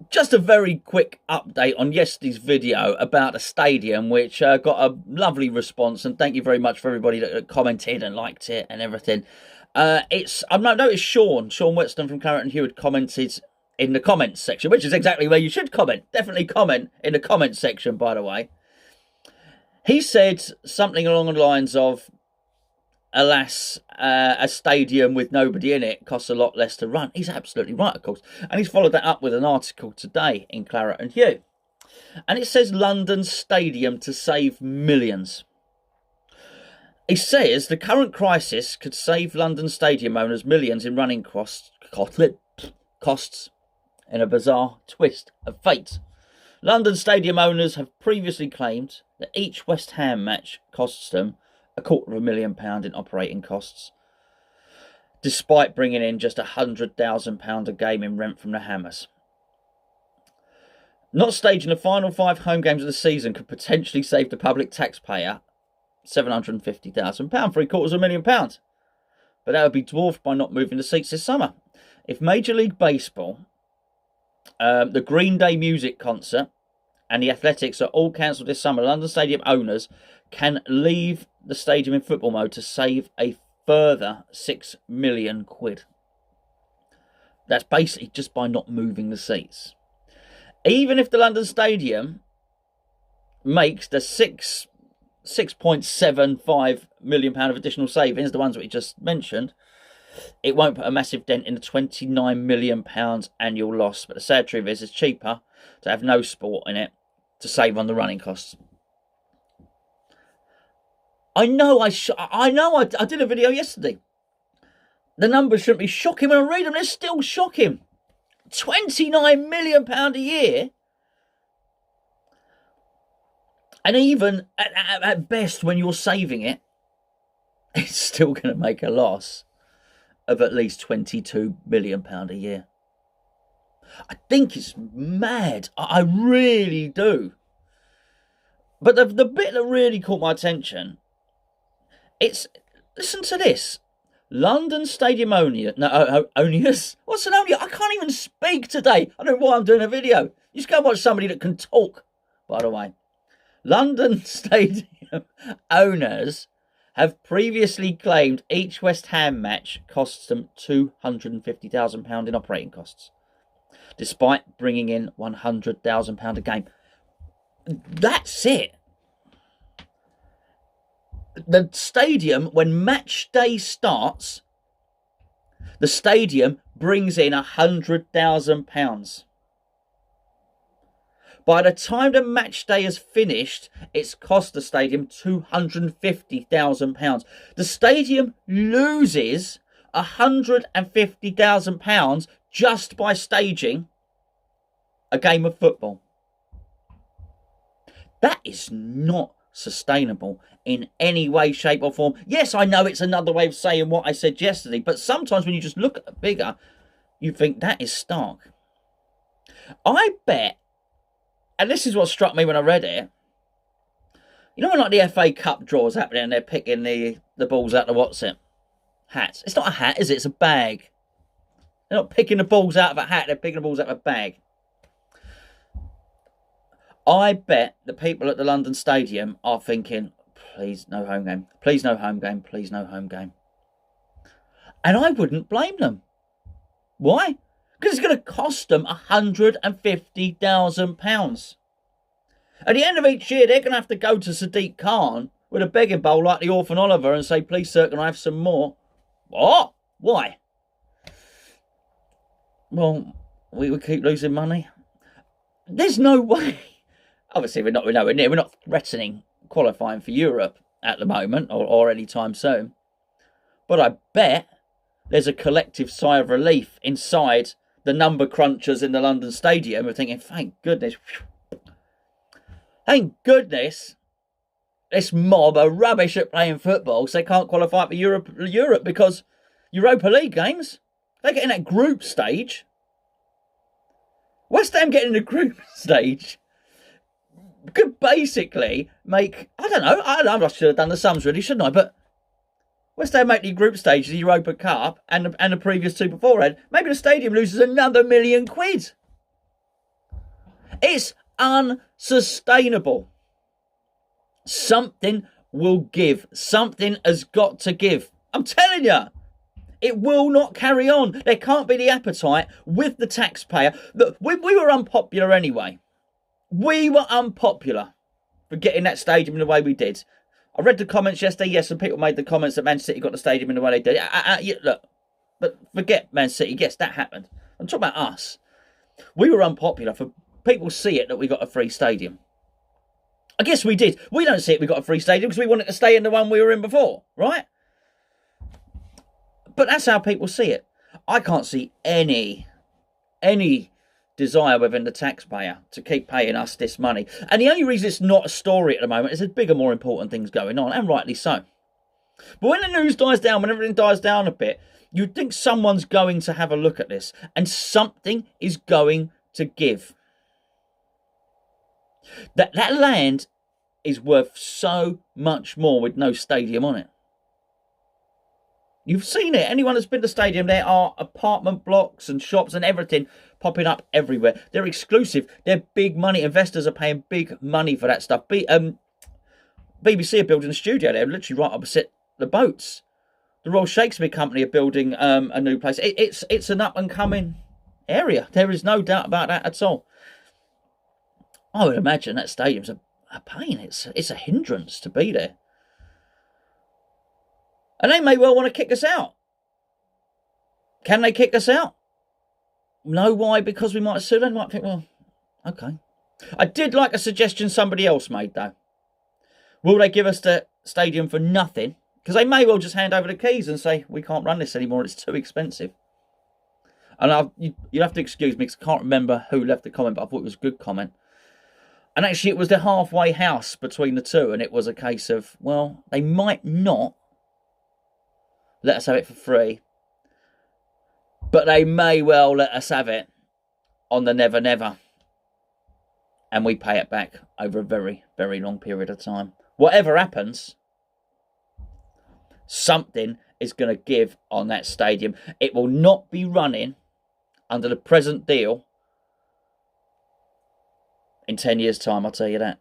Just a very quick update on yesterday's video about a stadium, which got a lovely response, and thank you very much for everybody that commented and liked it and everything. I've noticed Sean Whetstone from Claret and Hugh had commented in the comments section, which is exactly where you should comment. Definitely comment in the comments section, by the way. He said something along the lines of, alas, a stadium with nobody in it costs a lot less to run. He's absolutely right, of course. And he's followed that up with an article today in Claret and Hugh. And it says London Stadium to save millions. He says the current crisis could save London Stadium owners millions in running costs in a bizarre twist of fate. London Stadium owners have previously claimed that each West Ham match costs them £250,000 in operating costs, despite bringing in just £100,000 a game in rent from the Hammers. Not staging the final 5 home games of the season could potentially save the public taxpayer £750,000, £750,000. But that would be dwarfed by not moving the seats this summer. If Major League Baseball, the Green Day music concert, and the Athletics are all cancelled this summer, London Stadium owners can leave the stadium in football mode to save a further £6 million. That's basically just by not moving the seats. Even if the London Stadium makes the £6.75 million of additional savings, the ones that we just mentioned, it won't put a massive dent in the £29 million annual loss. But the sad truth is, it's cheaper to have no sport in it to save on the running costs. I know I did a video yesterday. The numbers shouldn't be shocking when I read them. They're still shocking. £29 million a year. And even at best, when you're saving it, it's still going to make a loss of at least £22 million a year. I think it's mad. I really do. But the bit that really caught my attention, listen to this. London Stadium owners. What's an owner? I can't even speak today. I don't know why I'm doing a video. You just go and watch somebody that can talk, by the way. London Stadium owners have previously claimed each West Ham match costs them £250,000 in operating costs, despite bringing in £100,000 a game. That's it. The stadium, when match day starts, the stadium brings in £100,000. By the time the match day is finished, it's cost the stadium £250,000. The stadium loses £150,000 just by staging a game of football. That is not sustainable in any way, shape or form. Yes, I know it's another way of saying what I said yesterday, but sometimes when you just look at the figure, you think that is stark. I bet, and this is what struck me when I read it, you know when like the FA Cup draws happening and they're picking the balls out of hats. It's not a hat, is it? It's a bag. They're not picking the balls out of a hat, they're picking the balls out of a bag. I bet the people at the London Stadium are thinking, please no home game, please no home game, please no home game. And I wouldn't blame them. Why? Because it's going to cost them £150,000. At the end of each year, they're going to have to go to Sadiq Khan with a begging bowl like the Orphan Oliver and say, please sir, can I have some more? What? Why? Well, we would keep losing money. There's no way. Obviously, we're nowhere near. We're not threatening qualifying for Europe at the moment or any time soon. But I bet there's a collective sigh of relief inside the number crunchers in the London Stadium who are thinking, thank goodness. Thank goodness this mob are rubbish at playing football, so they can't qualify for Europe because Europa League games, they get in that group stage. West Ham getting in the group stage could basically make, I don't know, I should have done the sums really, shouldn't I? But West Ham make the group stage of the Europa Cup and the previous two beforehand. Maybe the stadium loses another £1 million. It's unsustainable. Something will give. Something has got to give. I'm telling you. It will not carry on. There can't be the appetite with the taxpayer. Look, we were unpopular anyway. We were unpopular for getting that stadium in the way we did. I read the comments yesterday. Yes, some people made the comments that Man City got the stadium in the way they did. Look, but forget Man City. Yes, that happened. I'm talking about us. We were unpopular for people see it that we got a free stadium. I guess we did. We don't see it we got a free stadium because we wanted to stay in the one we were in before, right? But that's how people see it. I can't see any desire within the taxpayer to keep paying us this money. And the only reason it's not a story at the moment is there's bigger, more important things going on, and rightly so. But when the news dies down, when everything dies down a bit, you'd think someone's going to have a look at this, and something is going to give. That land is worth so much more with no stadium on it. You've seen it. Anyone that's been to the stadium, there are apartment blocks and shops and everything popping up everywhere. They're exclusive. They're big money. Investors are paying big money for that stuff. BBC are building a studio there, literally right opposite the boats. The Royal Shakespeare Company are building a new place. It's an up-and-coming area. There is no doubt about that at all. I would imagine that stadium's a pain. It's a hindrance to be there. And they may well want to kick us out. Can they kick us out? No, why? Because we might sue them. They might think, well, okay. I did like a suggestion somebody else made, though. Will they give us the stadium for nothing? Because they may well just hand over the keys and say, we can't run this anymore, it's too expensive. And you'll have to excuse me because I can't remember who left the comment, but I thought it was a good comment. And actually, it was the halfway house between the two, and it was a case of, well, they might not let us have it for free, but they may well let us have it on the never never, and we pay it back over a very, very long period of time. Whatever happens, something is going to give on that stadium. It will not be running under the present deal in 10 years' time, I'll tell you that.